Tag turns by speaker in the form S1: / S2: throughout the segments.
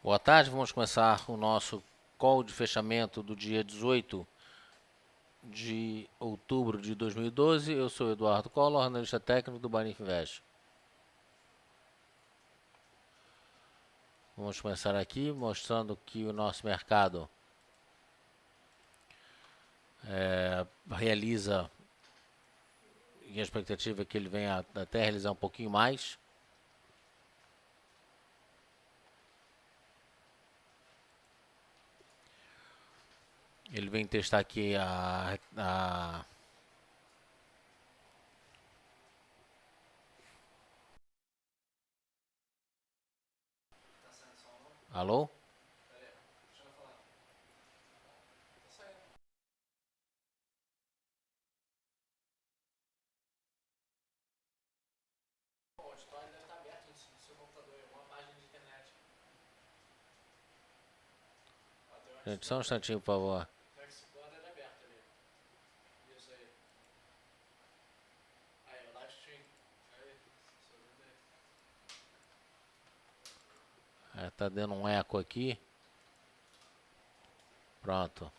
S1: Boa tarde, vamos começar o nosso call de fechamento do dia 18 de outubro de 2012. Eu sou Eduardo Collor, analista técnico do Banif Invest. Vamos começar aqui mostrando que o nosso mercado realiza, e a expectativa é que ele venha até realizar um pouquinho mais. Ele vem testar aqui Alô? Gente, só um instantinho, por favor. Tá dando um eco aqui. Pronto.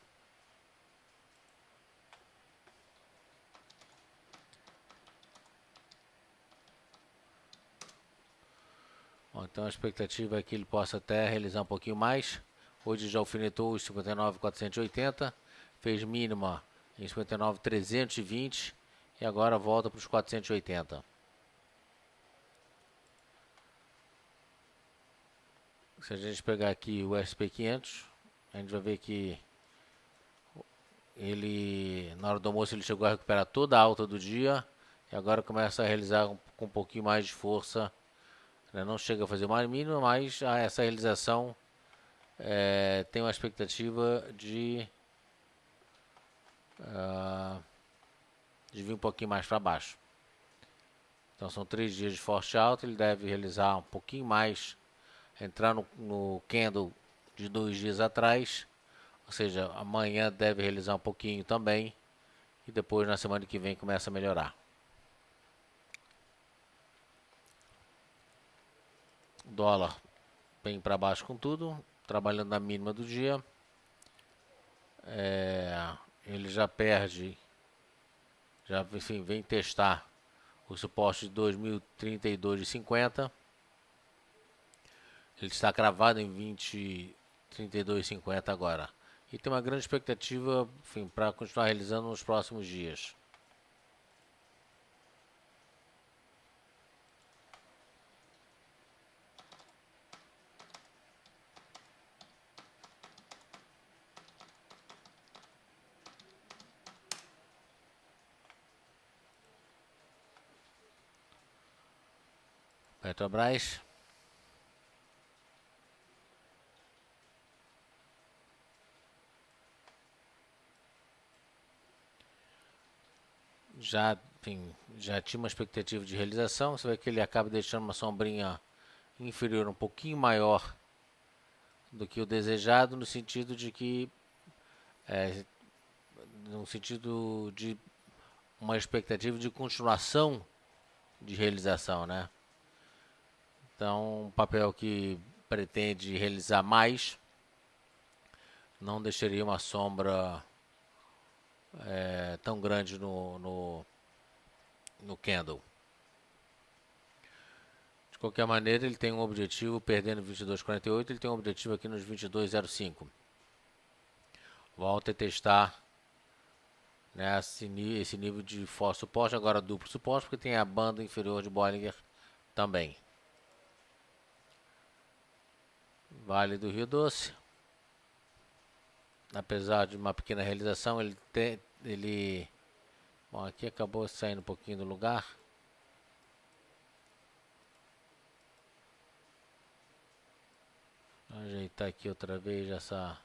S1: Bom, então a expectativa é que ele possa até realizar um pouquinho mais. Hoje já alfinetou os 59.480, fez mínima em 59.320 e agora volta para os 480. Se a gente pegar aqui o SP500, a gente vai ver que ele, na hora do almoço, ele chegou a recuperar toda a alta do dia e agora começa a realizar com um pouquinho mais de força. Não chega a fazer uma mínima, mas essa realização tem uma expectativa de vir um pouquinho mais para baixo. Então são 3 dias de forte alta, ele deve realizar um pouquinho mais, entrar no candle de 2 dias atrás, ou seja, amanhã deve realizar um pouquinho também, e depois na semana que vem começa a melhorar. O dólar vem para baixo com tudo, trabalhando na mínima do dia. Ele já perde, enfim, vem testar o suporte de 2032,50. Ele está cravado em 20,32,50 agora. E tem uma grande expectativa, enfim, para continuar realizando nos próximos dias. Petrobras. Já tinha uma expectativa de realização. Você vê que ele acaba deixando uma sombrinha inferior um pouquinho maior do que o desejado, no sentido de que no sentido de uma expectativa de continuação de realização, né? Então, um papel que pretende realizar mais não deixaria uma sombra tão grande no candle. De qualquer maneira, ele tem um objetivo, perdendo 22,48, ele tem um objetivo aqui nos 22,05. Volta a testar, né, esse nível de forte suporte, agora duplo suporte, porque tem a banda inferior de Bollinger também. Vale do Rio Doce. Apesar de uma pequena realização, bom, aqui acabou saindo um pouquinho do lugar. Vou ajeitar aqui outra vez essa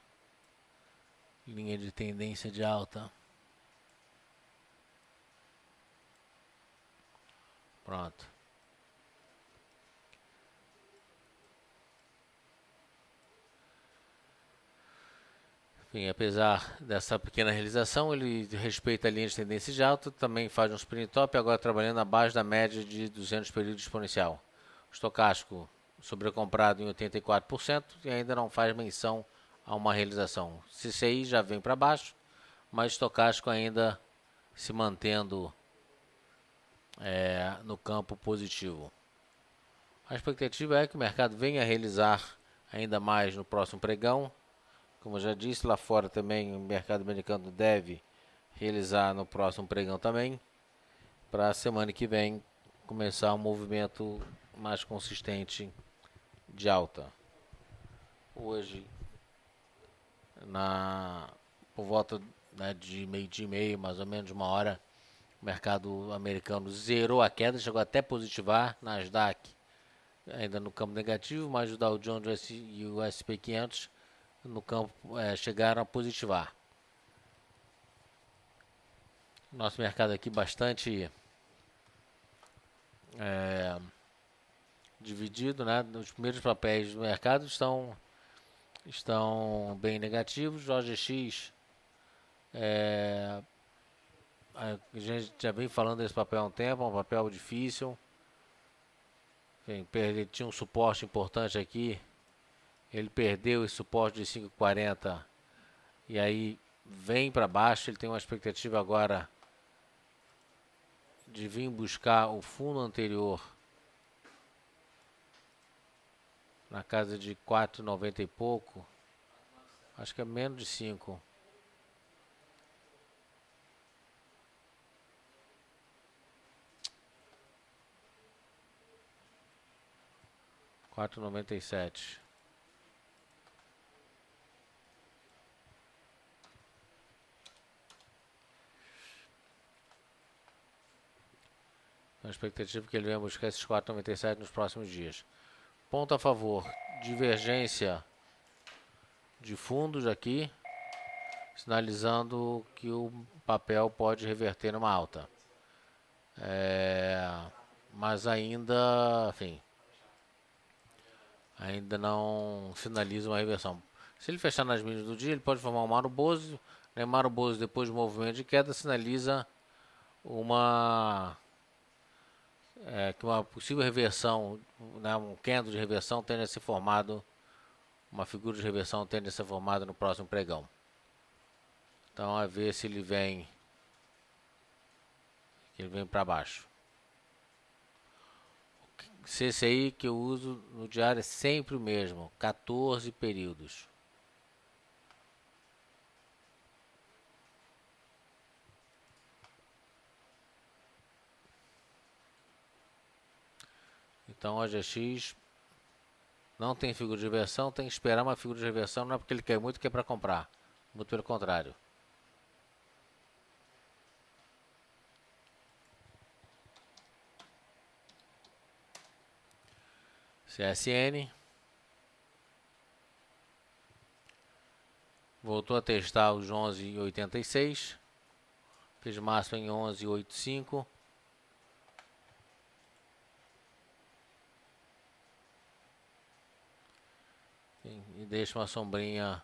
S1: linha de tendência de alta. Pronto. Enfim, apesar dessa pequena realização, ele respeita a linha de tendência de alta, também faz um sprint top, agora trabalhando abaixo da média de 200 períodos exponencial. O estocástico sobrecomprado em 84% e ainda não faz menção a uma realização. CCI já vem para baixo, mas estocástico ainda se mantendo no campo positivo. A expectativa é que o mercado venha a realizar ainda mais no próximo pregão. Como eu já disse, lá fora também o mercado americano deve realizar no próximo pregão também, para a semana que vem começar um movimento mais consistente de alta. Hoje, por volta, né, de meio-dia e meio, mais ou menos 1 hora, o mercado americano zerou a queda, chegou até positivar, Nasdaq ainda no campo negativo, mas o Dow Jones e o S&P 500 no campo chegaram a positivar. Nosso mercado aqui bastante dividido, né? Os primeiros papéis do mercado estão bem negativos. O OGX, a gente já vem falando desse papel há um tempo, é um papel difícil. Ele tinha um suporte importante aqui, ele perdeu esse suporte de 5,40 e aí vem para baixo. Ele tem uma expectativa agora de vir buscar o fundo anterior na casa de 4,90 e pouco, acho que é menos de 5. R$4,97. A expectativa é que ele venha buscar esses 4,97 nos próximos dias. Ponto a favor, divergência de fundos aqui, sinalizando que o papel pode reverter numa alta. Mas ainda, enfim, ainda não sinaliza uma reversão. Se ele fechar nas mínimas do dia, ele pode formar um Maru Bozo. Maru Bozo, depois do movimento de queda, sinaliza que uma possível reversão, né, um candle de reversão tende a ser formado, uma figura de reversão tende a ser formada no próximo pregão. Então, a ver se ele vem para baixo. CCI que eu uso no diário é sempre o mesmo, 14 períodos. Então, OGX não tem figura de reversão, tem que esperar uma figura de reversão, não é porque ele quer muito que é para comprar, muito pelo contrário. CSN voltou a testar os 11,86, fez máximo em 11,85. E deixa uma sombrinha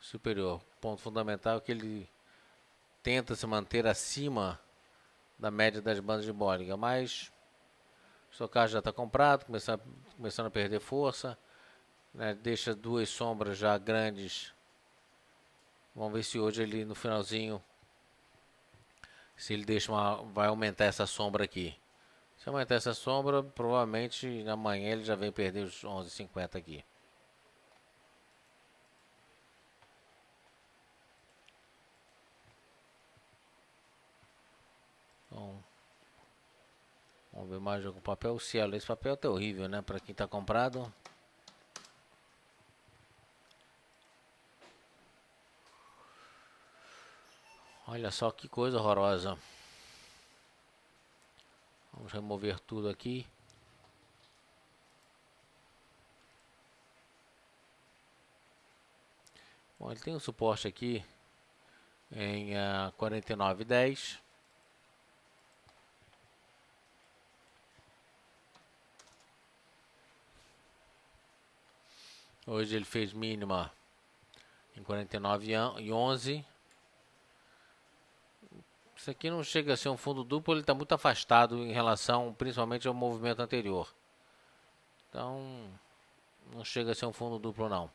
S1: superior. Ponto fundamental é que ele tenta se manter acima da média das bandas de Bollinger, mas o estocástico já está comprado, começando a perder força, né? Deixa duas sombras já grandes. Vamos ver se hoje ele no finalzinho, se ele vai aumentar essa sombra aqui. Se aumentar essa sombra, provavelmente amanhã ele já vem perder os 11,50 aqui. Então, vamos ver mais algum papel. Cielo, esse papel tá horrível, né? Para quem está comprado. Olha só que coisa horrorosa. Vamos remover tudo aqui. Bom, ele tem um suporte aqui em 49,10. Hoje ele fez mínima em 49,11. Isso aqui não chega a ser um fundo duplo, ele está muito afastado em relação principalmente ao movimento anterior. Então, não chega a ser um fundo duplo não.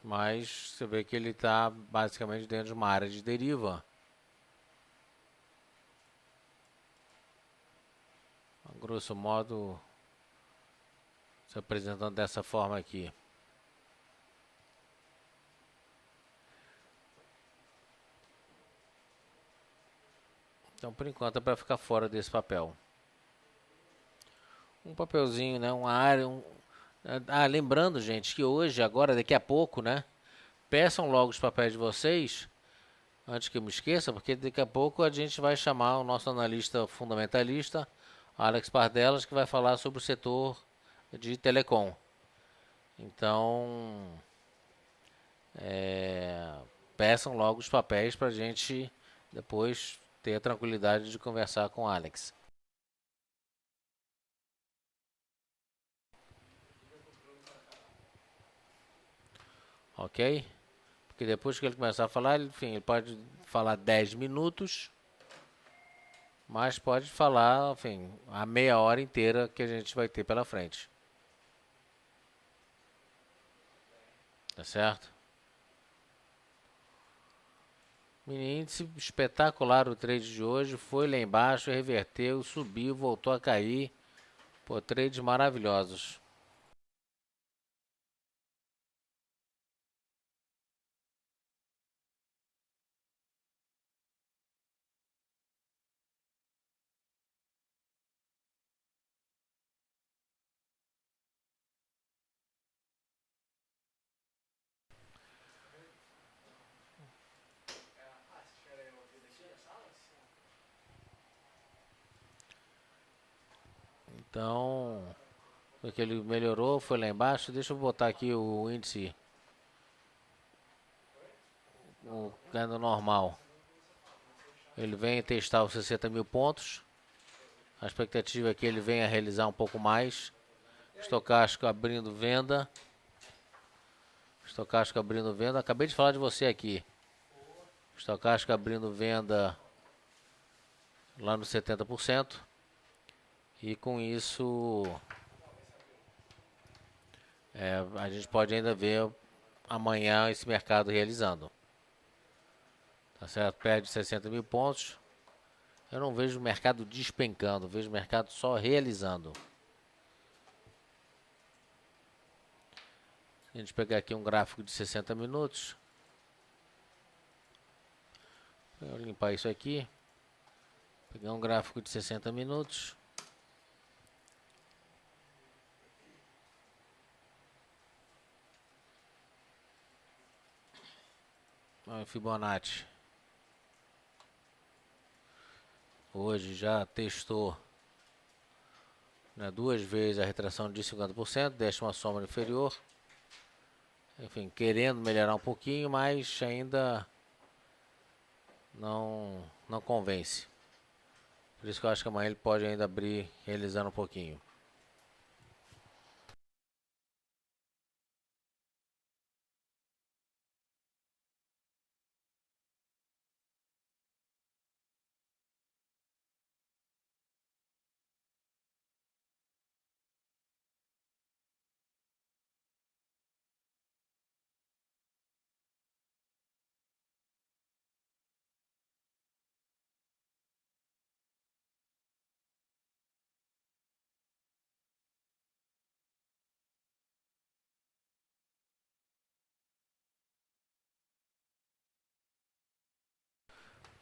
S1: Mas você vê que ele está basicamente dentro de uma área de deriva. Grosso modo, se apresentando dessa forma aqui. Então, por enquanto, é para ficar fora desse papel. Um papelzinho, né? Uma área. Lembrando, gente, que hoje, agora, daqui a pouco, né? Peçam logo os papéis de vocês, antes que eu me esqueça, porque daqui a pouco a gente vai chamar o nosso analista fundamentalista, Alex Pardelas, que vai falar sobre o setor de telecom. Então, peçam logo os papéis para a gente depois ter a tranquilidade de conversar com o Alex. Ok? Porque depois que ele começar a falar, enfim, ele pode falar 10 minutos, mas pode falar, enfim, a meia hora inteira que a gente vai ter pela frente. Tá certo? Mini índice espetacular o trade de hoje. Foi lá embaixo, reverteu, subiu, voltou a cair. Pô, trades maravilhosos. Então, porque ele melhorou, foi lá embaixo. Deixa eu botar aqui o índice, o candle normal. Ele vem testar os 60 mil pontos. A expectativa é que ele venha realizar um pouco mais. Estocástico abrindo venda. Estocástico abrindo venda. Acabei de falar de você aqui. Estocástico abrindo venda lá nos 70%. E com isso, a gente pode ainda ver amanhã esse mercado realizando. Tá certo? Perde 60 mil pontos. Eu não vejo o mercado despencando, vejo o mercado só realizando. A gente pegar aqui um gráfico de 60 minutos. Vou limpar isso aqui. Pegar um gráfico de 60 minutos. Fibonacci. Hoje já testou, né, 2 vezes a retração de 50%, deixa uma sombra inferior. Enfim, querendo melhorar um pouquinho, mas ainda não convence. Por isso que eu acho que amanhã ele pode ainda abrir realizando um pouquinho.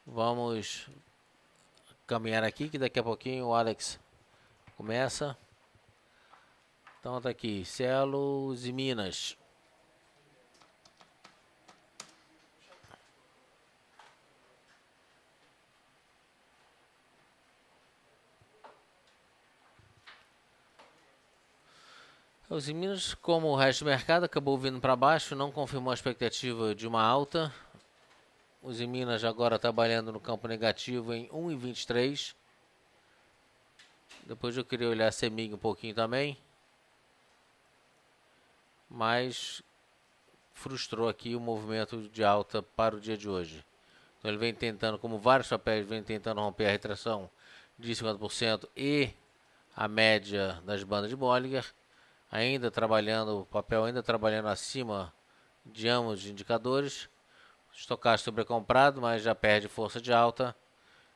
S1: Vamos caminhar aqui que daqui a pouquinho o Alex começa. Então tá aqui, Celos e Minas. Os Minas, como o resto do mercado, acabou vindo para baixo, não confirmou a expectativa de uma alta. Os Minas agora trabalhando no campo negativo em 1,23. Depois eu queria olhar a Semig um pouquinho também. Mas frustrou aqui o movimento de alta para o dia de hoje. Então ele vem tentando, como vários papéis, vem tentando romper a retração de 50% e a média das bandas de Bollinger, ainda trabalhando, o papel ainda trabalhando acima de ambos os indicadores. Estocástico sobrecomprado, mas já perde força de alta.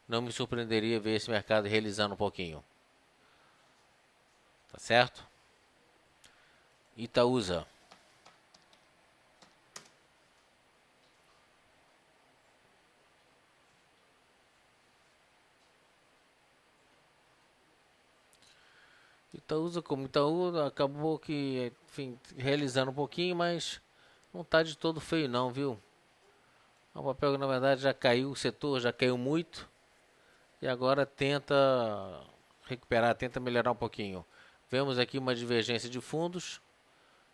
S1: Não me surpreenderia ver esse mercado realizando um pouquinho. Tá certo? Itaúsa. Itaúsa, como Itaú, acabou que, enfim, realizando um pouquinho, mas não tá de todo feio não, viu? É um papel que na verdade já caiu, o setor já caiu muito e agora tenta recuperar, tenta melhorar um pouquinho. Vemos aqui uma divergência de fundos,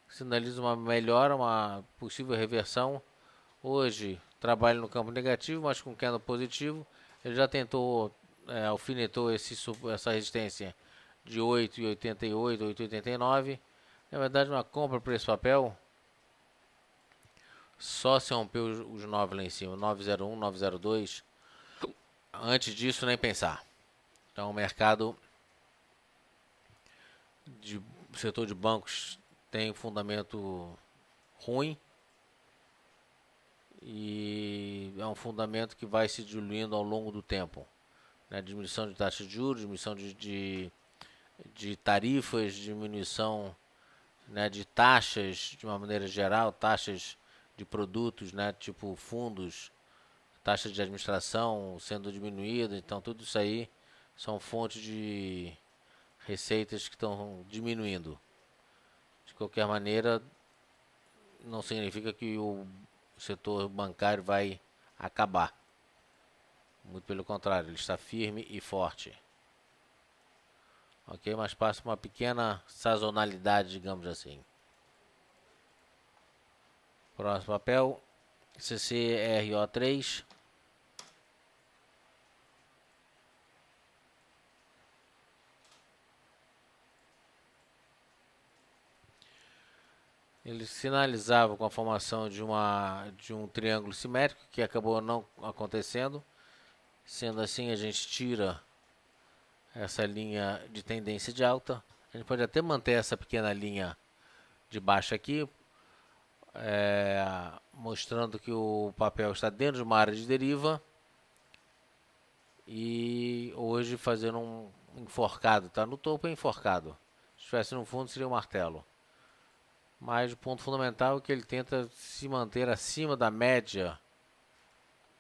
S1: sinaliza uma melhora, uma possível reversão. Hoje trabalha no campo negativo, mas com candle positivo. Ele já tentou, alfinetou essa resistência de 8,88, 8,89. Na verdade, uma compra por esse papel só se romper os 9 lá em cima, 901, 902. Antes disso, nem pensar. Então, o mercado de setor de bancos tem fundamento ruim e é um fundamento que vai se diluindo ao longo do tempo. Né? Diminuição de taxa de juros, diminuição de tarifas, diminuição, né, de taxas de uma maneira geral, taxas de produtos, né, tipo fundos, taxa de administração sendo diminuída. Então tudo isso aí são fontes de receitas que estão diminuindo. De qualquer maneira, não significa que o setor bancário vai acabar. Muito pelo contrário, ele está firme e forte. Ok, mas passa uma pequena sazonalidade, digamos assim. Próximo papel, CCRO3. Ele sinalizava com a formação de um triângulo simétrico que acabou não acontecendo. Sendo assim, a gente tira essa linha de tendência de alta. A gente pode até manter essa pequena linha de baixa aqui, mostrando que o papel está dentro de uma área de deriva e hoje fazendo um enforcado, tá no topo, é enforcado. Se estivesse no fundo seria um martelo. Mas o ponto fundamental é que ele tenta se manter acima da média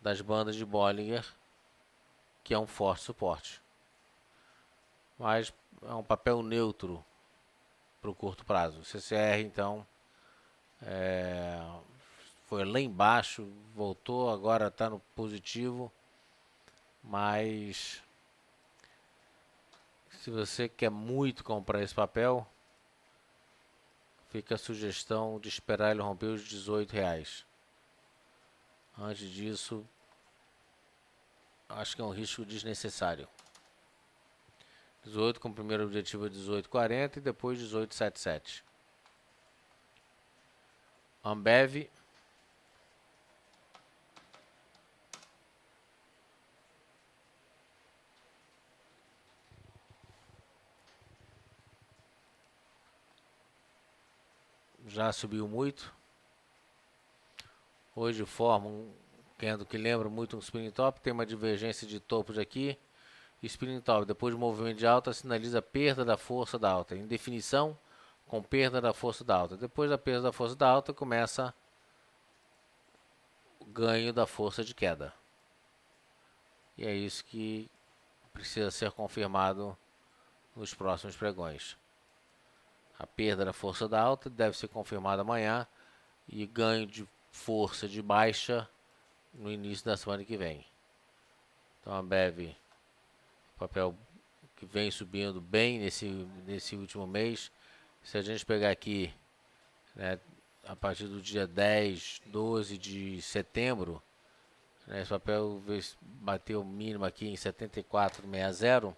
S1: das bandas de Bollinger, que é um forte suporte. Mas é um papel neutro para o curto prazo. O CCR então foi lá embaixo, voltou, agora está no positivo, mas se você quer muito comprar esse papel, fica a sugestão de esperar ele romper os R$18. Antes disso, acho que é um risco desnecessário. 18 com o primeiro objetivo 18,40 e depois 18,77. Ambev. Já subiu muito. Hoje forma um candle que lembra muito um spinning top. Tem uma divergência de topos aqui. Spinning top, depois do movimento de alta, sinaliza perda da força da alta. Em definição, com perda da força da alta. Depois da perda da força da alta, começa o ganho da força de queda. E é isso que precisa ser confirmado nos próximos pregões. A perda da força da alta deve ser confirmada amanhã e ganho de força de baixa no início da semana que vem. Então a Ambev, papel que vem subindo bem nesse último mês. Se a gente pegar aqui, né, a partir do dia 10, 12 de setembro, né, esse papel bateu o mínimo aqui em 74,60.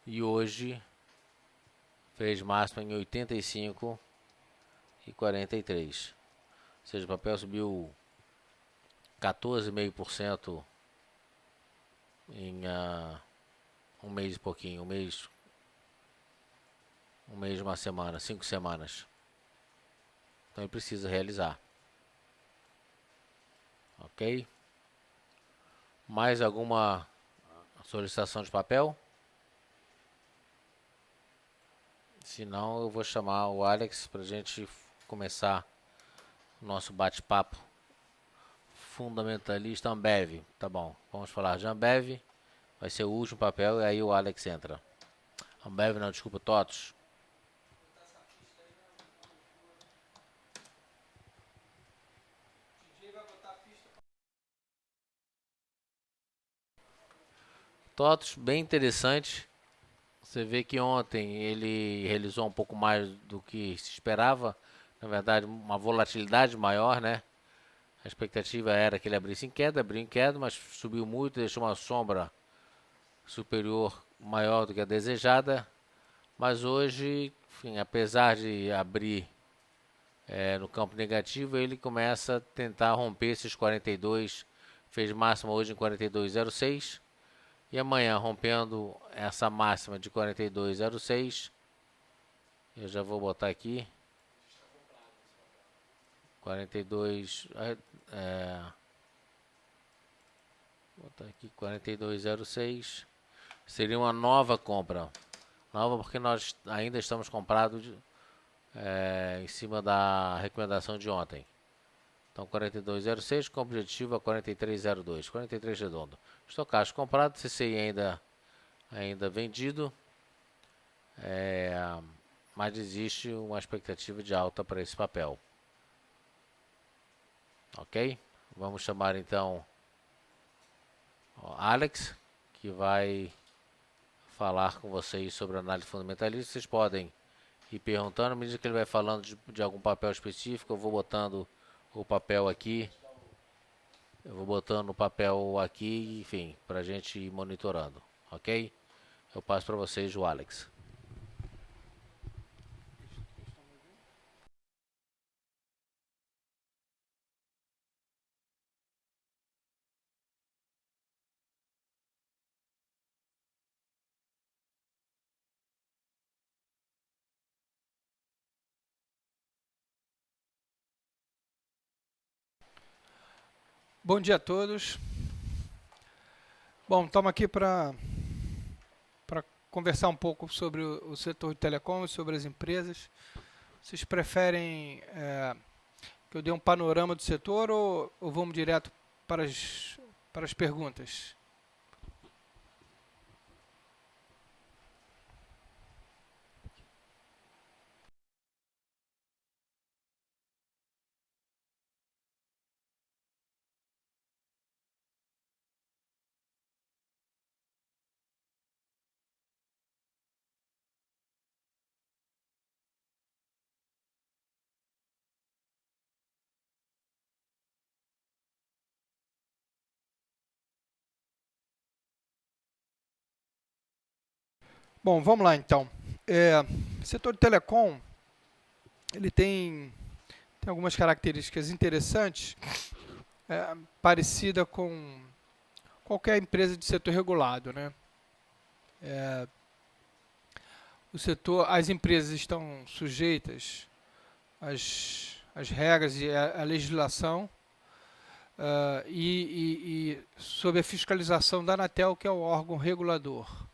S1: E hoje fez máxima em 85,43. Ou seja, o papel subiu 14,5% em um mês e pouquinho, um mês, uma semana, 5 semanas. Então ele precisa realizar. Ok? Mais alguma solicitação de papel? Se não, eu vou chamar o Alex para a gente começar o nosso bate-papo fundamentalista Ambev. Tá bom, vamos falar de Ambev. Vai ser o último papel e aí o Alex entra. Ambev não, desculpa, TOTVS. TOTVS bem interessante. Você vê que ontem ele realizou um pouco mais do que se esperava. Na verdade, uma volatilidade maior, né? A expectativa era que ele abrisse em queda, abriu em queda, mas subiu muito, deixou uma sombra superior maior do que a desejada. Mas hoje, enfim, apesar de abrir no campo negativo, ele começa a tentar romper esses 42, fez máxima hoje em 42,06 e amanhã rompendo essa máxima de 42,06, eu já vou botar aqui 42, botar aqui 42,06, seria uma nova compra, nova porque nós ainda estamos comprados em cima da recomendação de ontem. Então 42,06 com objetivo a 43,02, 43 redondo. Estocástico comprado, CCI ainda vendido, mas existe uma expectativa de alta para esse papel. Ok? Vamos chamar então o Alex, que vai falar com vocês sobre análise fundamentalista. Vocês podem ir perguntando, à medida que ele vai falando de algum papel específico, eu vou botando o papel aqui. Eu vou botando o papel aqui, enfim, para a gente ir monitorando, ok? Eu passo para vocês o Alex.
S2: Bom dia a todos. Bom, estamos aqui para conversar um pouco sobre o setor de telecom e sobre as empresas. Vocês preferem que eu dê um panorama do setor ou vamos direto para as perguntas? Bom, vamos lá então. O setor de telecom, ele tem algumas características interessantes, parecida com qualquer empresa de setor regulado, né? As empresas estão sujeitas às regras e à legislação e sob a fiscalização da Anatel, que é o órgão regulador.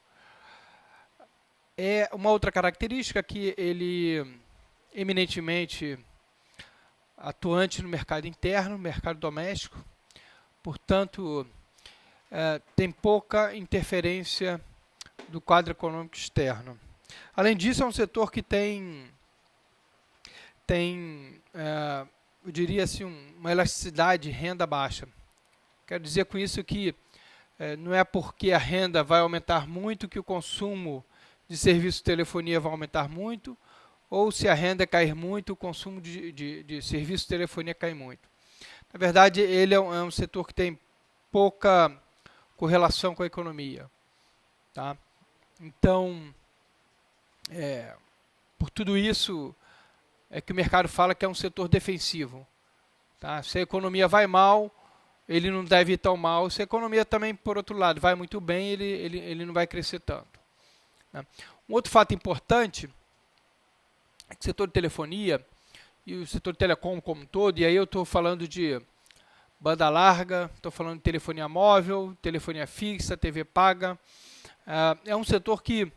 S2: É uma outra característica que ele eminentemente atuante no mercado interno, no mercado doméstico, portanto, tem pouca interferência do quadro econômico externo. Além disso, é um setor que tem eu diria assim, uma elasticidade de renda baixa. Quero dizer com isso que não é porque a renda vai aumentar muito que o consumo de serviço de telefonia vai aumentar muito, ou se a renda cair muito, o consumo de serviço de telefonia cai muito. Na verdade, ele é um setor que tem pouca correlação com a economia. Tá? Então, por tudo isso é que o mercado fala que é um setor defensivo. Tá? Se a economia vai mal, ele não deve ir tão mal. Se a economia também, por outro lado, vai muito bem, ele não vai crescer tanto. Né? Um outro fato importante é que o setor de telefonia e o setor de telecom como um todo, e aí eu estou falando de banda larga, estou falando de telefonia móvel, telefonia fixa, TV paga. É um setor que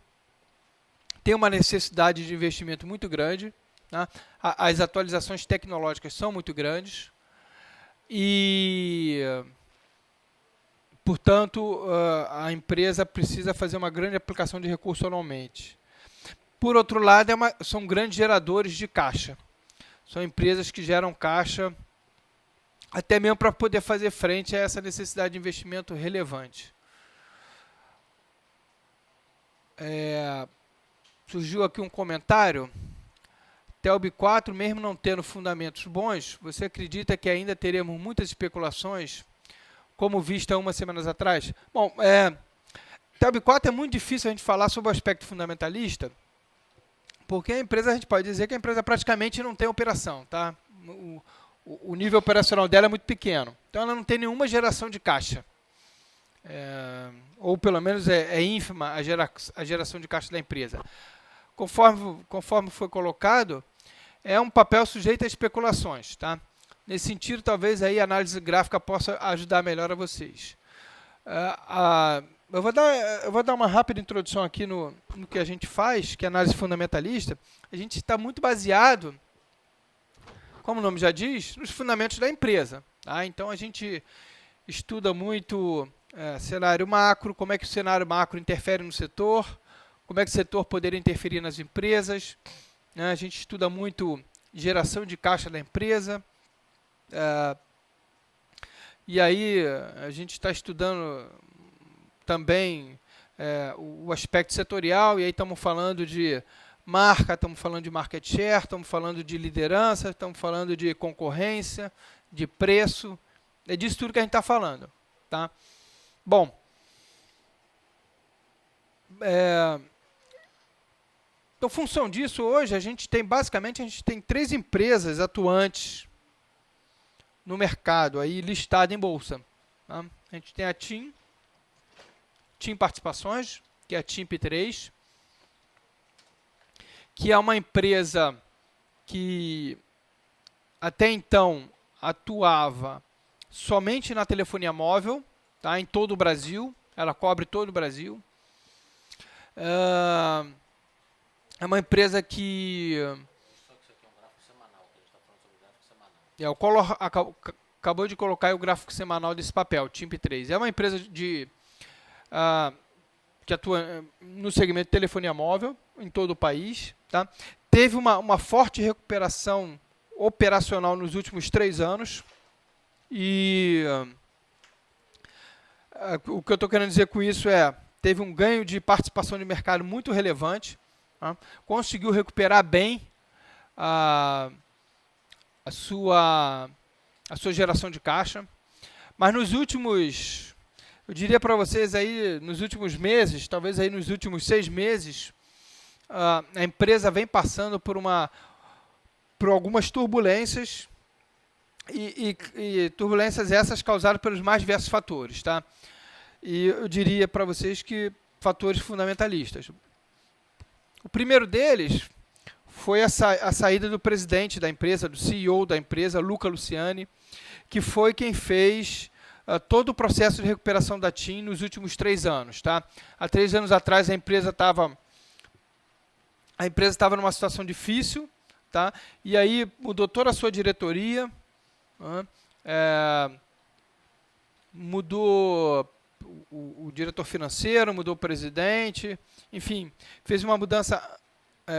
S2: tem uma necessidade de investimento muito grande. Né? As atualizações tecnológicas são muito grandes e, portanto, a empresa precisa fazer uma grande aplicação de recurso anualmente. Por outro lado, são grandes geradores de caixa. São empresas que geram caixa até mesmo para poder fazer frente a essa necessidade de investimento relevante. Surgiu aqui um comentário. Telb 4, mesmo não tendo fundamentos bons, você acredita que ainda teremos muitas especulações, como vista umas semanas atrás? Bom, Telb 4 é muito difícil a gente falar sobre o aspecto fundamentalista, porque a gente pode dizer que a empresa praticamente não tem operação, tá? O nível operacional dela é muito pequeno, então ela não tem nenhuma geração de caixa. Ou pelo menos é ínfima a geração de caixa da empresa. Conforme foi colocado, é um papel sujeito a especulações. Tá? Nesse sentido, talvez aí a análise gráfica possa ajudar melhor a vocês. Eu vou dar uma rápida introdução aqui no que a gente faz, que é análise fundamentalista. A gente está muito baseado, como o nome já diz, nos fundamentos da empresa. Tá? Então, a gente estuda muito cenário macro, como é que o cenário macro interfere no setor, como é que o setor poderia interferir nas empresas. Né? A gente estuda muito geração de caixa da empresa. E aí a gente está estudando também o aspecto setorial, e aí estamos falando de marca, estamos falando de market share, estamos falando de liderança, estamos falando de concorrência, de preço. É disso tudo que a gente está falando. Tá? Bom, então, função disso, hoje, basicamente, a gente tem 3 empresas atuantes no mercado, aí listada em bolsa. Tá? A gente tem a TIM Participações, que é a TIMP3, que é uma empresa que até então atuava somente na telefonia móvel, tá? Em todo o Brasil, ela cobre todo o Brasil. É uma empresa que...
S1: Só que isso aqui é um gráfico semanal, que a gente está falando sobre gráfico semanal.
S2: Acabou de colocar aí o gráfico semanal desse papel, TIMP3. É uma empresa que atua no segmento de telefonia móvel em todo o país. Tá? Teve uma forte recuperação operacional nos últimos 3 anos. E o que eu estou querendo dizer com isso teve um ganho de participação de mercado muito relevante. Tá? Conseguiu recuperar bem a sua geração de caixa, mas nos últimos, eu diria para vocês aí, nos últimos meses, talvez aí nos últimos 6 meses, a empresa vem passando por algumas turbulências, e turbulências essas causadas pelos mais diversos fatores. Tá? E eu diria para vocês que fatores fundamentalistas. O primeiro deles foi a saída do presidente da empresa, do CEO da empresa, Luca Luciani, que foi quem fez todo o processo de recuperação da TIM nos últimos 3 anos. Tá? Há 3 anos atrás a empresa estava numa situação difícil, tá? E aí mudou toda a sua diretoria, mudou o diretor financeiro, mudou o presidente, enfim, fez uma mudança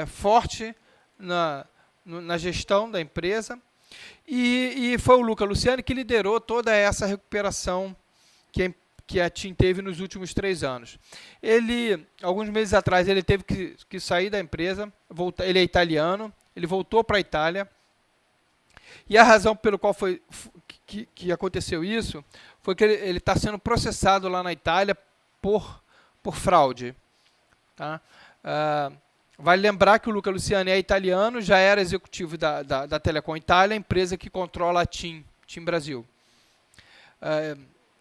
S2: forte na gestão da empresa, e foi o Luca Luciani que liderou toda essa recuperação que a TIM teve nos últimos 3 anos. Alguns meses atrás, ele teve que sair da empresa, ele é italiano, ele voltou para a Itália, e a razão pelo qual que aconteceu isso foi que ele está sendo processado lá na Itália por fraude. Tá? Vale lembrar que o Luca Luciani é italiano, já era executivo da Telecom Itália, empresa que controla a TIM Brasil.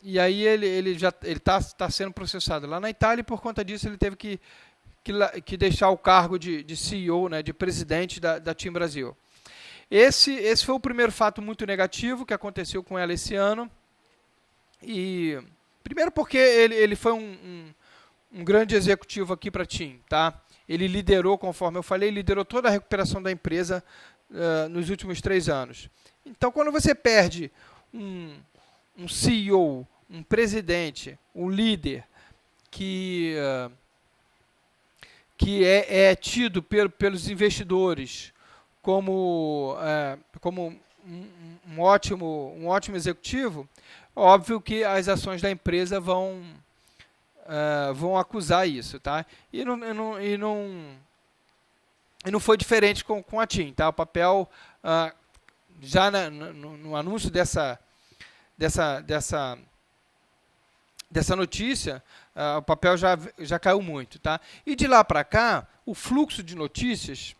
S2: E aí ele está sendo processado lá na Itália e por conta disso ele teve que deixar o cargo de CEO, né, de presidente da TIM Brasil. Esse foi o primeiro fato muito negativo que aconteceu com ela esse ano. E primeiro porque ele foi um grande executivo aqui para a TIM, tá? Ele liderou, conforme eu falei, liderou toda a recuperação da empresa nos últimos 3 anos. Então, quando você perde um CEO, um presidente, um líder que é tido pelos investidores como um ótimo executivo, óbvio que as ações da empresa vão acusar isso, tá? E não foi diferente com a TIM, tá? O papel já no anúncio dessa notícia, o papel já caiu muito, tá? E de lá para cá, o fluxo de notícias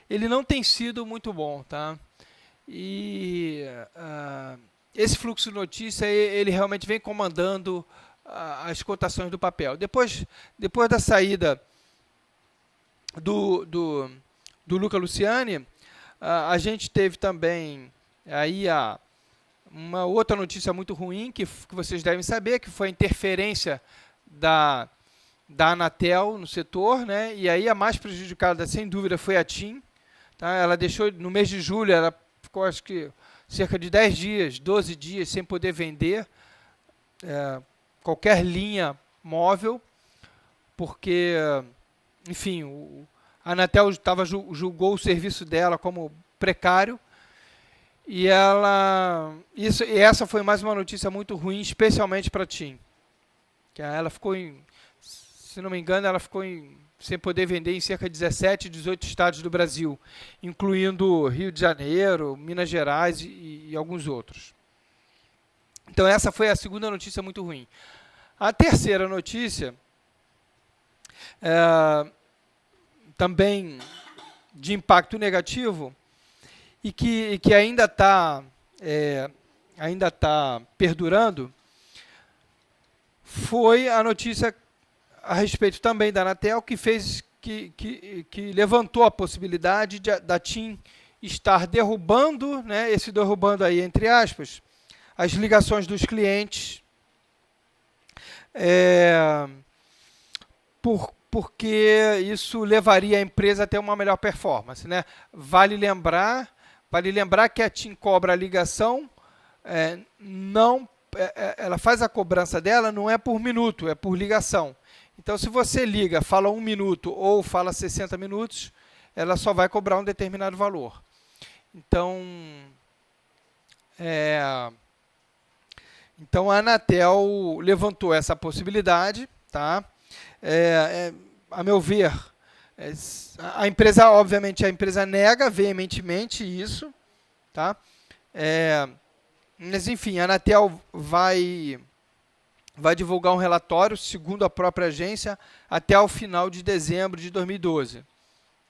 S2: ele não tem sido muito bom, tá? E esse fluxo de notícia ele realmente vem comandando as cotações do papel. Depois da saída do Luca Luciani, a gente teve também aí uma outra notícia muito ruim que vocês devem saber, que foi a interferência da Anatel no setor, né? E aí a mais prejudicada, sem dúvida, foi a TIM. Tá? Ela deixou, no mês de julho, ela ficou acho que cerca de 10 dias, 12 dias sem poder vender qualquer linha móvel, porque, enfim, a Anatel julgou o serviço dela como precário, e essa foi mais uma notícia muito ruim, especialmente para a TIM. Que ela ficou se não me engano, ela ficou sem poder vender em cerca de 17, 18 estados do Brasil, incluindo Rio de Janeiro, Minas Gerais e alguns outros. Então essa foi a segunda notícia muito ruim. A terceira notícia, também de impacto negativo, e que ainda está perdurando, foi a notícia a respeito também da Anatel, que levantou a possibilidade da TIM estar derrubando, né, esse derrubando aí entre aspas, as ligações dos clientes, porque isso levaria a empresa a ter uma melhor performance, né? Vale lembrar que a TIM cobra a ligação, ela faz a cobrança dela não é por minuto, é por ligação. Então, se você liga, fala 1 minuto ou fala 60 minutos, ela só vai cobrar um determinado valor. Então, a Anatel levantou essa possibilidade, tá? A meu ver, a empresa, obviamente, nega veementemente isso, tá? Mas, enfim, a Anatel vai divulgar um relatório, segundo a própria agência, até o final de dezembro de 2012.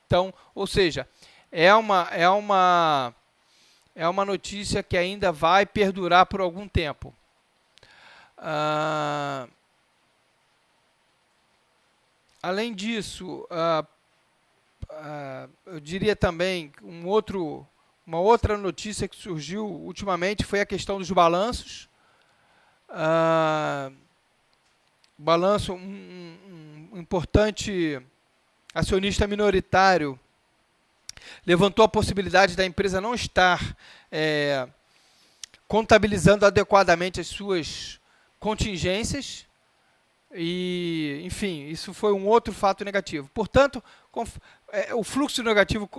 S2: Então, ou seja, é uma notícia que ainda vai perdurar por algum tempo. Além disso, eu diria também uma outra notícia que surgiu ultimamente foi a questão dos balanços. Balanço, um importante acionista minoritário levantou a possibilidade da empresa não estar contabilizando adequadamente as suas contingências e, enfim, isso foi um outro fato negativo. Portanto, o fluxo negativo,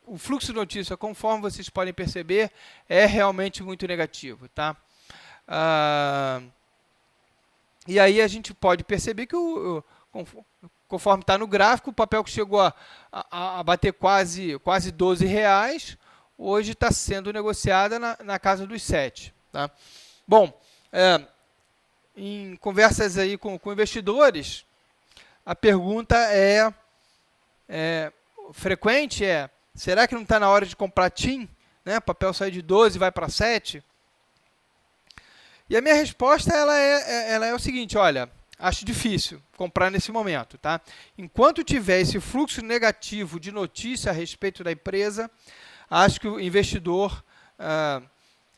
S2: o fluxo de notícia, conforme vocês podem perceber, é realmente muito negativo, tá? E aí a gente pode perceber que, conforme está no gráfico, o papel que chegou a bater quase R$12, hoje está sendo negociada na casa dos 7. Tá? Bom, em conversas aí com investidores, a pergunta é frequente é: será que não está na hora de comprar TIM? Né? O papel sai de 12 e vai para 7? E a minha resposta ela é o seguinte: olha, acho difícil comprar nesse momento. Tá? Enquanto tiver esse fluxo negativo de notícia a respeito da empresa, acho que o investidor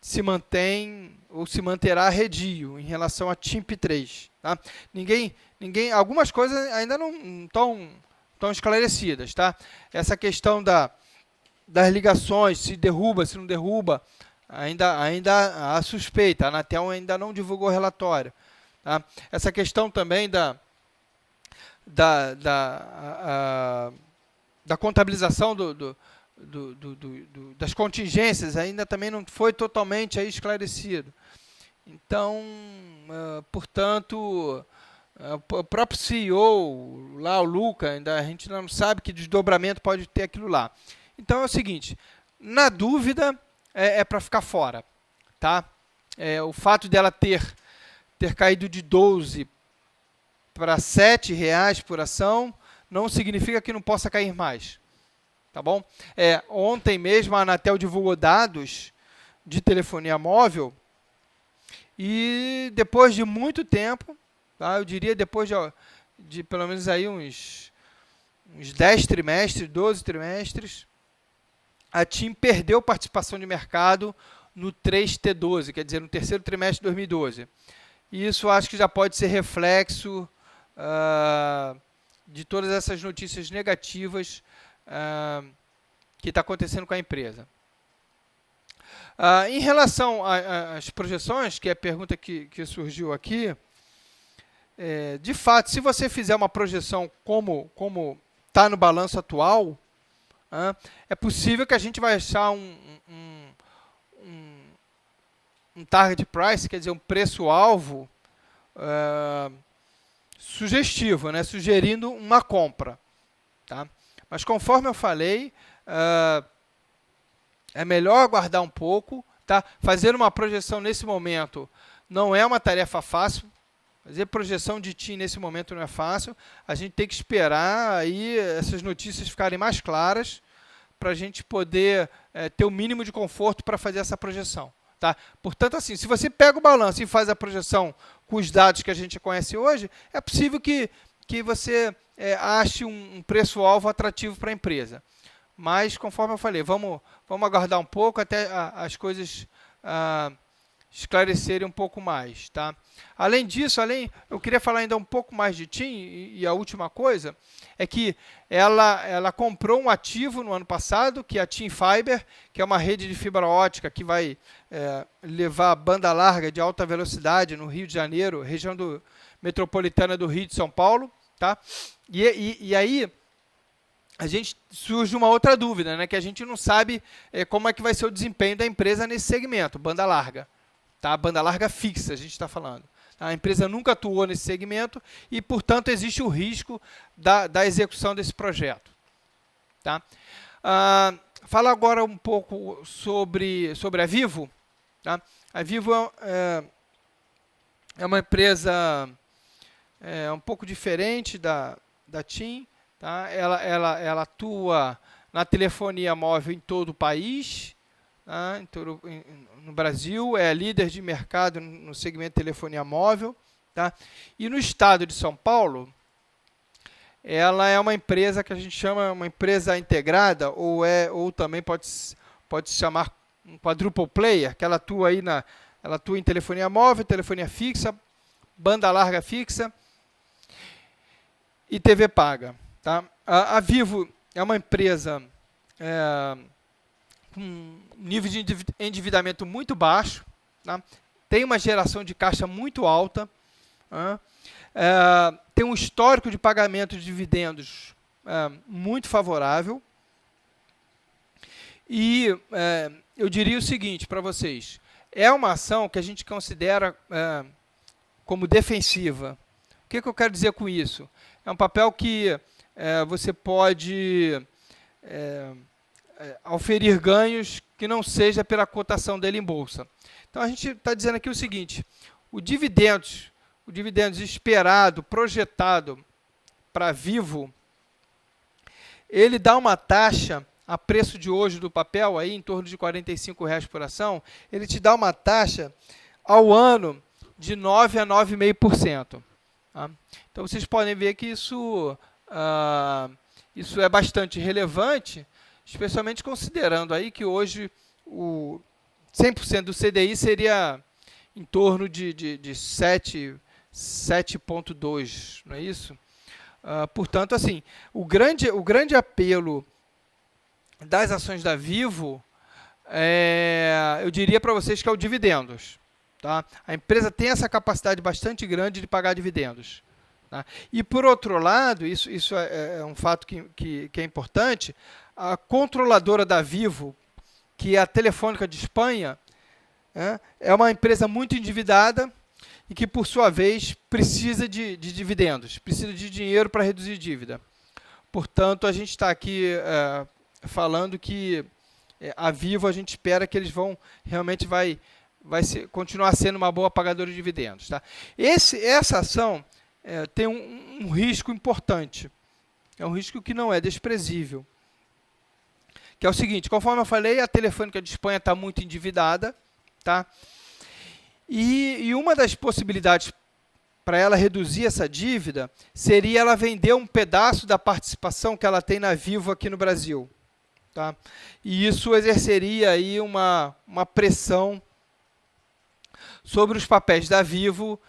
S2: se mantém ou se manterá arredio em relação a TIMP3. Tá? Algumas coisas ainda não estão esclarecidas. Tá? Essa questão das ligações, se derruba, se não derruba, ainda há suspeita. A Anatel ainda não divulgou o relatório. Tá? Essa questão também da contabilização das contingências ainda também não foi totalmente aí esclarecido. Então, portanto, o próprio CEO, lá o Luca, a gente não sabe que desdobramento pode ter aquilo lá. Então é o seguinte, na dúvida é para ficar fora. Tá? O fato dela ter caído de 12 para 7 reais por ação não significa que não possa cair mais. Tá bom? Ontem mesmo a Anatel divulgou dados de telefonia móvel e depois de muito tempo, tá? Eu diria depois de pelo menos aí uns 10 trimestres, 12 trimestres, a TIM perdeu participação de mercado no 3T12, quer dizer, no terceiro trimestre de 2012. E isso acho que já pode ser reflexo de todas essas notícias negativas que está acontecendo com a empresa. Em relação às projeções, que é a pergunta que surgiu aqui, de fato, se você fizer uma projeção como está no balanço atual, é possível que a gente vai achar um target price, quer dizer, um preço-alvo sugestivo, né? Sugerindo uma compra. Tá? Mas conforme eu falei, é melhor aguardar um pouco. Tá? Fazer uma projeção nesse momento não é uma tarefa fácil. Fazer projeção de TIM nesse momento não é fácil. A gente tem que esperar aí essas notícias ficarem mais claras para a gente poder ter o mínimo de conforto para fazer essa projeção. Tá? Portanto, assim, se você pega o balanço e faz a projeção com os dados que a gente conhece hoje, é possível que você ache um preço-alvo atrativo para a empresa. Mas, conforme eu falei, vamos aguardar um pouco até as coisas esclarecerem um pouco mais. Tá? Além disso, eu queria falar ainda um pouco mais de TIM, e a última coisa é que ela comprou um ativo no ano passado, que é a TIM Fiber, que é uma rede de fibra ótica que vai levar banda larga de alta velocidade no Rio de Janeiro, região metropolitana do Rio e de São Paulo. Tá? E aí a gente surge uma outra dúvida, né, que a gente não sabe como é que vai ser o desempenho da empresa nesse segmento, banda larga. Tá? Banda larga fixa, a gente está falando. A empresa nunca atuou nesse segmento e, portanto, existe o risco da execução desse projeto. Tá? Fala agora um pouco sobre a Vivo. Tá? A Vivo é uma empresa um pouco diferente da TIM. Tá? Ela atua na telefonia móvel em todo o país. Tá? No Brasil, é líder de mercado no segmento de telefonia móvel. Tá? E no estado de São Paulo, ela é uma empresa que a gente chama uma empresa integrada, ou também pode se chamar um quadruple player, que ela atua em telefonia móvel, telefonia fixa, banda larga fixa e TV paga. Tá? A Vivo é uma empresa com um nível de endividamento muito baixo, tá? Tem uma geração de caixa muito alta, tem um histórico de pagamento de dividendos muito favorável. E eu diria o seguinte para vocês: é uma ação que a gente considera como defensiva. O que eu quero dizer com isso? É um papel que você pode oferir ganhos que não seja pela cotação dele em bolsa. Então a gente está dizendo aqui o seguinte: o dividendos esperado, projetado para Vivo, ele dá uma taxa, a preço de hoje do papel, aí, em torno de R$ 45 por ação, ele te dá uma taxa ao ano de 9 a 9,5%. Tá? Então, vocês podem ver que isso é bastante relevante, especialmente considerando aí que hoje o 100% do CDI seria em torno de 7,2, não é isso? Portanto, assim, o grande apelo das ações da Vivo, eu diria para vocês que é o dividendos. Tá? A empresa tem essa capacidade bastante grande de pagar dividendos. Tá? E, por outro lado, isso é um fato que é importante, a controladora da Vivo, que é a Telefônica de Espanha, é uma empresa muito endividada e que, por sua vez, precisa de dividendos, precisa de dinheiro para reduzir dívida. Portanto, a gente está aqui falando que a Vivo, a gente espera que eles realmente vai continuar sendo uma boa pagadora de dividendos. Tá? Essa ação tem um risco importante, é um risco que não é desprezível, que é o seguinte: conforme eu falei, a Telefônica de Espanha está muito endividada, tá? E uma das possibilidades para ela reduzir essa dívida seria ela vender um pedaço da participação que ela tem na Vivo aqui no Brasil. Tá? E isso exerceria aí uma pressão sobre os papéis da Vivo,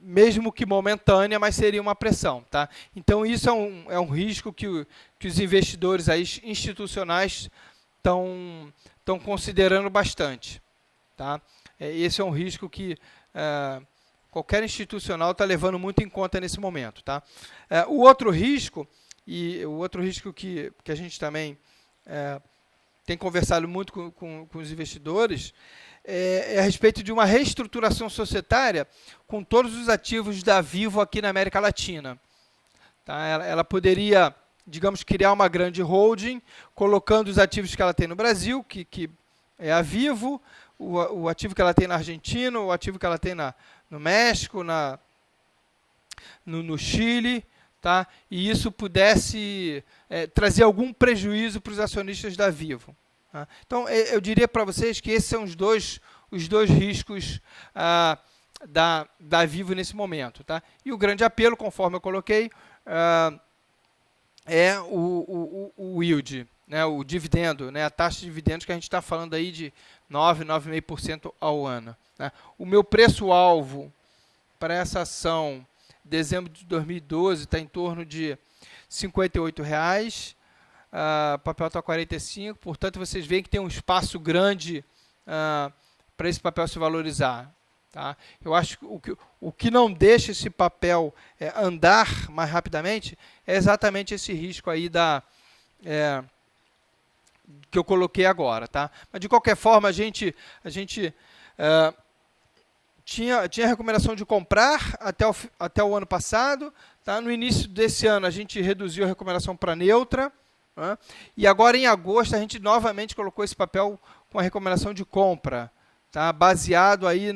S2: mesmo que momentânea, mas seria uma pressão. Tá? Então, isso é um risco que os investidores aí, institucionais estão considerando bastante. Tá? Esse é um risco que qualquer institucional está levando muito em conta nesse momento. Tá? O outro risco que a gente também tem conversado muito com os investidores é a respeito de uma reestruturação societária com todos os ativos da Vivo aqui na América Latina. Tá? Ela poderia, digamos, criar uma grande holding, colocando os ativos que ela tem no Brasil, que é a Vivo, o ativo que ela tem na Argentina, o ativo que ela tem no México, no Chile, tá? E isso pudesse trazer algum prejuízo para os acionistas da Vivo. Tá? Então, eu diria para vocês que esses são os dois riscos da Vivo nesse momento. Tá? E o grande apelo, conforme eu coloquei, é o yield, né? O dividendo, né? A taxa de dividendos que a gente está falando aí de 9,5% ao ano. Né? O meu preço-alvo para essa ação, dezembro de 2012, está em torno de R$ 58,00. O papel está 45, portanto, vocês veem que tem um espaço grande para esse papel se valorizar. Tá? Eu acho que o que não deixa esse papel andar mais rapidamente é exatamente esse risco aí que eu coloquei agora. Tá? Mas, de qualquer forma, a gente tinha recomendação de comprar até o ano passado. Tá? No início desse ano, a gente reduziu a recomendação para neutra. Né? E agora, em agosto, a gente novamente colocou esse papel com a recomendação de compra, tá? Baseado aí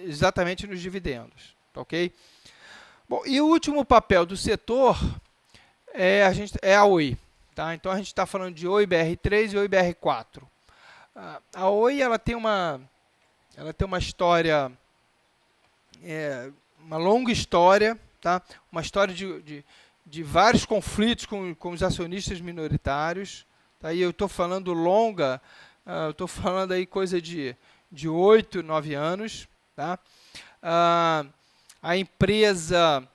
S2: exatamente nos dividendos. Tá, ok? Bom, e o último papel do setor é a Oi. Tá? Então, a gente está falando de Oi BR3 e Oi BR4. A Oi ela tem uma história, uma longa história, tá? Uma história de vários conflitos com os acionistas minoritários. Tá? E eu estou falando longa, eu estou falando aí coisa de 8, 9 anos. Tá? A empresa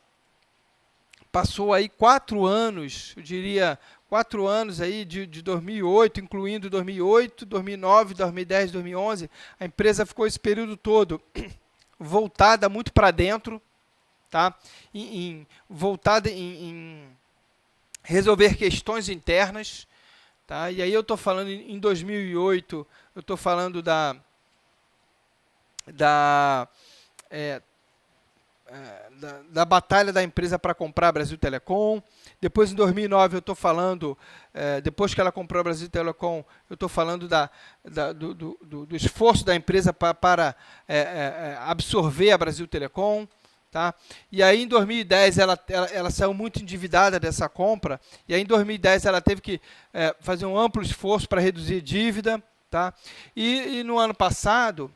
S2: passou aí 4 anos, eu diria 4 anos aí de 2008, incluindo 2008, 2009, 2010, 2011. A empresa ficou esse período todo voltada muito para dentro, tá? Voltada em resolver questões internas. Tá? E aí eu estou falando em 2008, eu estou falando da batalha da empresa para comprar a Brasil Telecom. Depois, em 2009, eu estou falando, depois que ela comprou a Brasil Telecom, eu estou falando do esforço da empresa para absorver a Brasil Telecom. Tá? E aí em 2010 ela saiu muito endividada dessa compra, e aí em 2010 ela teve que fazer um amplo esforço para reduzir dívida. Tá? E no ano passado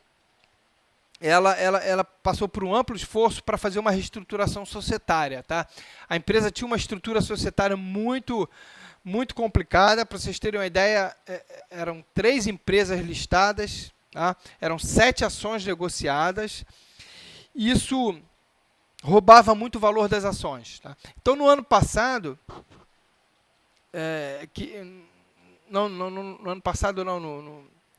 S2: ela passou por um amplo esforço para fazer uma reestruturação societária. Tá? A empresa tinha uma estrutura societária muito complicada. Para vocês terem uma ideia, eram 3 empresas listadas, tá? Eram 7 ações negociadas. Isso roubava muito o valor das ações. Tá? Então, no ano passado,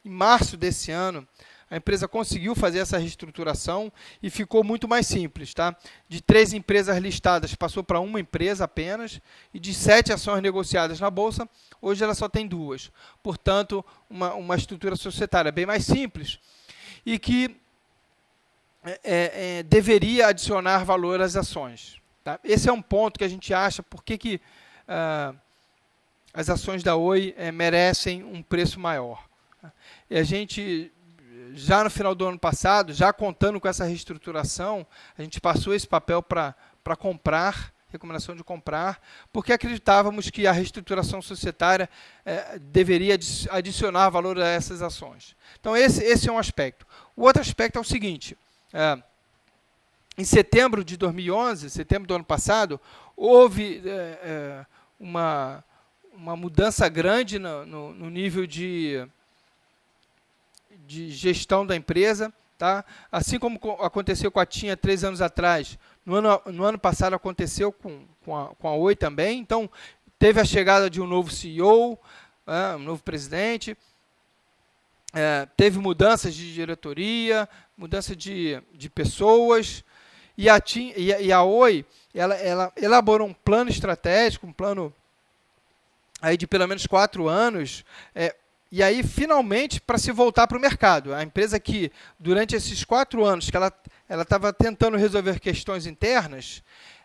S2: em março desse ano, a empresa conseguiu fazer essa reestruturação e ficou muito mais simples. Tá? De 3 empresas listadas, passou para uma empresa apenas, e de 7 ações negociadas na Bolsa, hoje ela só tem 2. Portanto, uma estrutura societária bem mais simples e que deveria adicionar valor às ações. Tá? Esse é um ponto que a gente acha, por que as ações da Oi merecem um preço maior. Tá? E a gente, já no final do ano passado, já contando com essa reestruturação, a gente passou esse papel para comprar, recomendação de comprar, porque acreditávamos que a reestruturação societária deveria adicionar valor a essas ações. Então, esse é um aspecto. O outro aspecto é o seguinte: em setembro de 2011, setembro do ano passado, houve uma mudança grande no nível de gestão da empresa. Tá? Assim como aconteceu com a TIM há 3 anos atrás, no ano passado aconteceu com a Oi também. Então, teve a chegada de um novo CEO, um novo presidente, teve mudanças de diretoria, mudança de pessoas, e a TIM e a Oi, ela elaborou um plano estratégico, um plano aí de pelo menos 4 anos, e aí finalmente para se voltar para o mercado. A empresa que durante esses 4 anos que ela estava tentando resolver questões internas,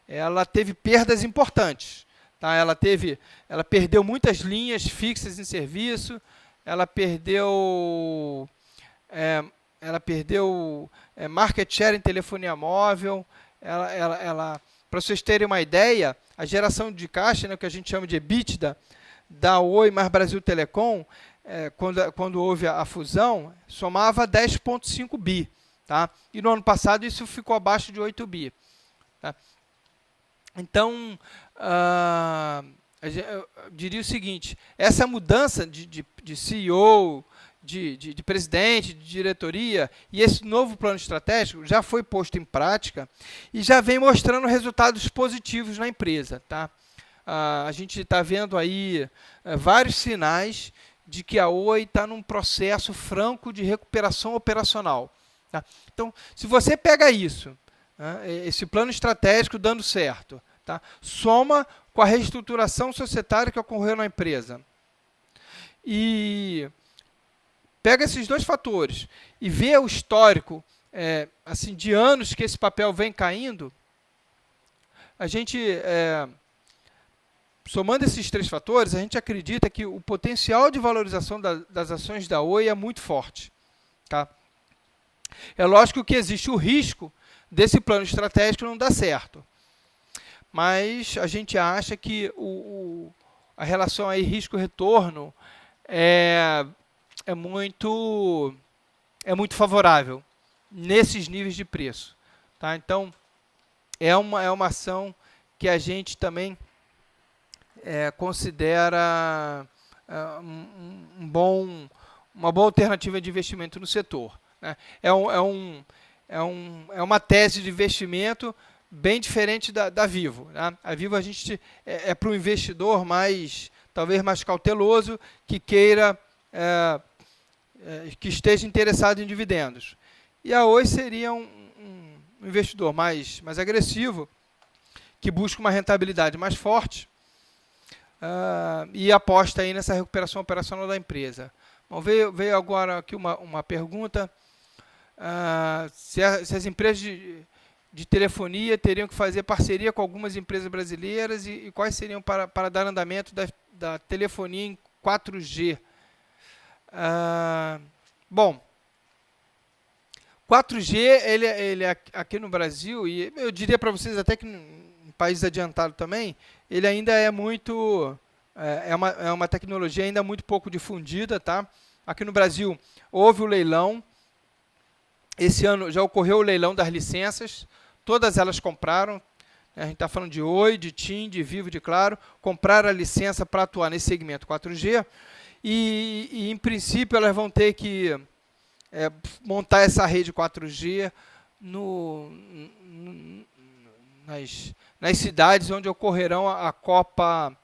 S2: ela teve perdas importantes. Tá? Ela perdeu muitas linhas fixas em serviço, ela perdeu market share em telefonia móvel. Para vocês terem uma ideia, a geração de caixa, né, que a gente chama de EBITDA, da Oi mais Brasil Telecom, quando houve a fusão, somava 10,5 bi. Tá? E no ano passado isso ficou abaixo de 8 bi. Tá? Então, eu diria o seguinte: essa mudança de CEO, de presidente, de diretoria, e esse novo plano estratégico já foi posto em prática e já vem mostrando resultados positivos na empresa. Tá? A gente está vendo aí vários sinais de que a Oi está num processo franco de recuperação operacional. Tá? Então, se você pega isso, esse plano estratégico dando certo, tá? Soma com a reestruturação societária que ocorreu na empresa, e pega esses 2 fatores e vê o histórico assim, de anos que esse papel vem caindo, a gente, somando esses 3 fatores, a gente acredita que o potencial de valorização das ações da Oi é muito forte. Tá? É lógico que existe o risco desse plano estratégico não dar certo, mas a gente acha que a relação aí risco-retorno é muito favorável nesses níveis de preço. Tá? Então, é uma ação que a gente também considera uma boa alternativa de investimento no setor. Né? É uma tese de investimento bem diferente da Vivo. Né? A Vivo a gente para um investidor talvez mais cauteloso, que queira que esteja interessado em dividendos. E a Oi seria um investidor mais agressivo, que busca uma rentabilidade mais forte e aposta aí nessa recuperação operacional da empresa. Bom, veio agora aqui uma pergunta: se as empresas de telefonia teriam que fazer parceria com algumas empresas brasileiras e quais seriam para dar andamento da telefonia em 4G. Bom, 4G, ele aqui no Brasil, e eu diria para vocês até que em países adiantados também, ele ainda é muito... É uma tecnologia ainda muito pouco difundida, tá? Aqui no Brasil houve o leilão. Esse ano já ocorreu o leilão das licenças. Todas elas compraram. A gente está falando de Oi, de TIM, de Vivo, de Claro. Compraram a licença para atuar nesse segmento 4G. E, em princípio, elas vão ter que montar essa rede 4G nas cidades onde ocorrerão a Copa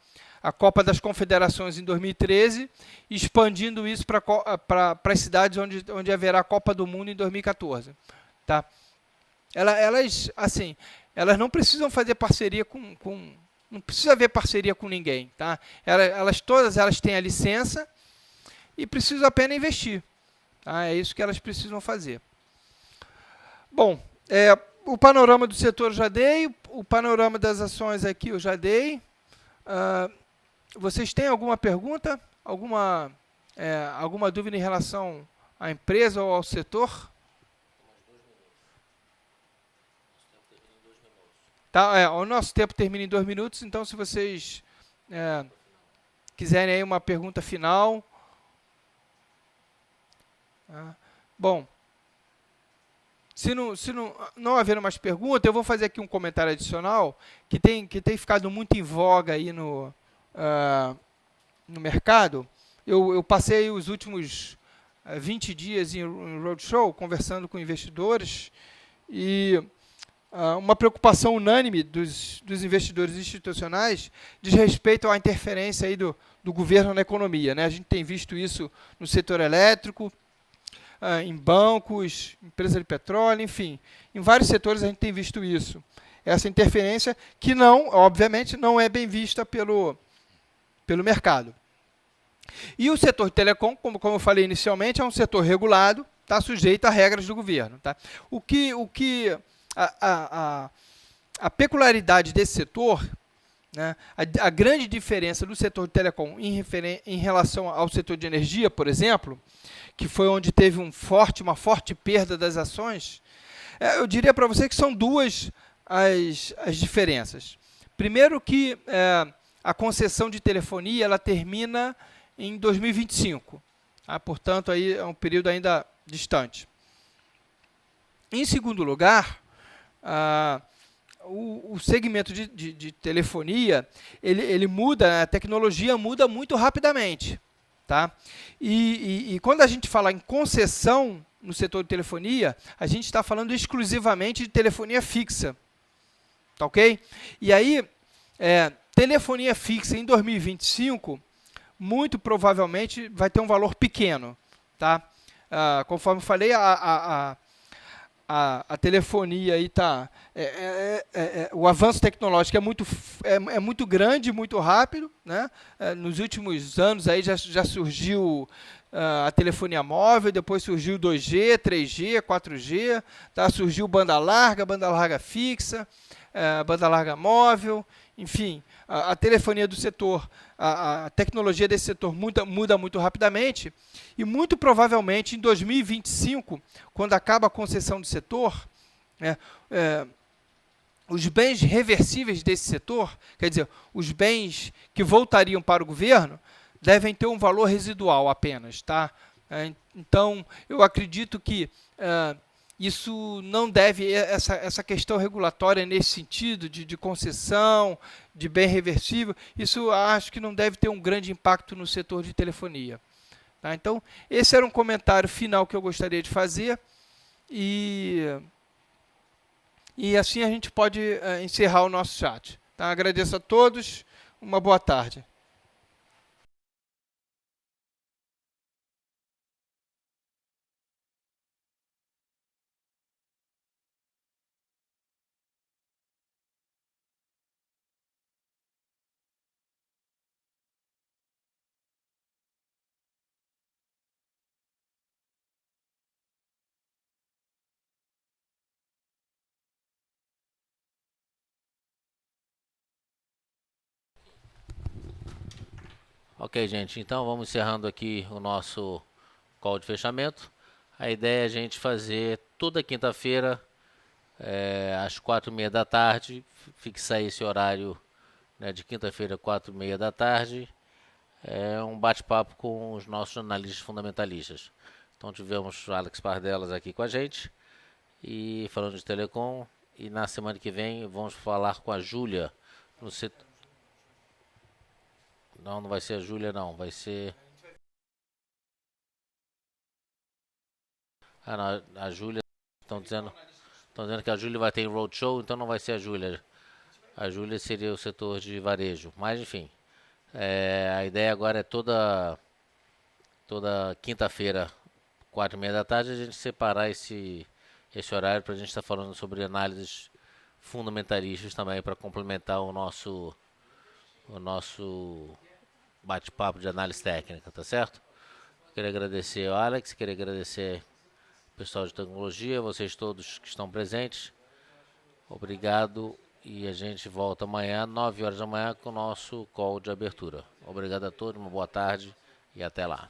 S2: das Confederações em 2013, expandindo isso para as cidades onde haverá a Copa do Mundo em 2014. Tá? Elas não precisam fazer parceria não precisa haver parceria com ninguém. Tá? Todas elas têm a licença e precisam apenas investir. Tá? É isso que elas precisam fazer. Bom, o panorama do setor eu já dei, o panorama das ações aqui eu já dei. Vocês têm alguma pergunta? Alguma dúvida em relação à empresa ou ao setor? Tá, o nosso tempo termina em 2 minutos, então se vocês quiserem aí uma pergunta final. Bom, se não haver mais perguntas, eu vou fazer aqui um comentário adicional que tem ficado muito em voga aí no mercado. Eu passei os últimos 20 dias em roadshow conversando com investidores e uma preocupação unânime dos investidores institucionais diz respeito à interferência aí do governo na economia, né? A gente tem visto isso no setor elétrico, em bancos, empresa de petróleo, enfim, em vários setores a gente tem visto isso. Essa interferência que obviamente, não é bem vista pelo mercado. E o setor de telecom, como eu falei inicialmente, é um setor regulado, está sujeito a regras do governo. Tá? A peculiaridade desse setor, né, a grande diferença do setor de telecom em relação ao setor de energia, por exemplo, que foi onde teve uma forte perda das ações, eu diria para você que são duas as diferenças. Primeiro que a concessão de telefonia ela termina em 2025. Tá? Portanto, aí é um período ainda distante. Em segundo lugar, o segmento de telefonia, ele muda, a tecnologia muda muito rapidamente. Tá? E quando a gente fala em concessão no setor de telefonia, a gente está falando exclusivamente de telefonia fixa. Tá ok? E aí, telefonia fixa em 2025, muito provavelmente vai ter um valor pequeno. Tá? Conforme eu falei, a telefonia aí tá, o avanço tecnológico é muito grande, muito rápido, né? Nos últimos anos aí já surgiu a telefonia móvel, depois surgiu 2G, 3G, 4G, tá? Surgiu banda larga fixa, banda larga móvel, enfim, a telefonia do setor, a tecnologia desse setor muda muito rapidamente e muito provavelmente em 2025, quando acaba a concessão do setor, os bens reversíveis desse setor, quer dizer, os bens que voltariam para o governo, devem ter um valor residual apenas. Tá? Então, eu acredito que isso não deve, essa questão regulatória nesse sentido de concessão, de bem reversível, isso acho que não deve ter um grande impacto no setor de telefonia. Tá? Então, esse era um comentário final que eu gostaria de fazer e assim a gente pode encerrar o nosso chat. Tá? Agradeço a todos, uma boa tarde.
S1: Ok, gente, então vamos encerrando aqui o nosso call de fechamento. A ideia é a gente fazer toda quinta-feira, às 4h30 da tarde, fixar esse horário, né, de quinta-feira, 4h30 da tarde, um bate-papo com os nossos analistas fundamentalistas. Então tivemos o Alex Pardelas aqui com a gente, e falando de telecom, e na semana que vem vamos falar com a Júlia, no setor... Não, não vai ser a Júlia não, vai ser... Ah, não, a Júlia, estão dizendo que a Júlia vai ter roadshow, então não vai ser a Júlia. A Júlia seria o setor de varejo. Mas enfim, a ideia agora é toda quinta-feira, 4h30 da tarde, a gente separar esse horário para a gente estar falando sobre análises fundamentalistas também, para complementar o nosso bate-papo de análise técnica, tá certo? Queria agradecer ao Alex, queria agradecer o pessoal de tecnologia, vocês todos que estão presentes. Obrigado, e a gente volta amanhã, 9 horas da manhã, com o nosso call de abertura. Obrigado a todos, uma boa tarde e até lá.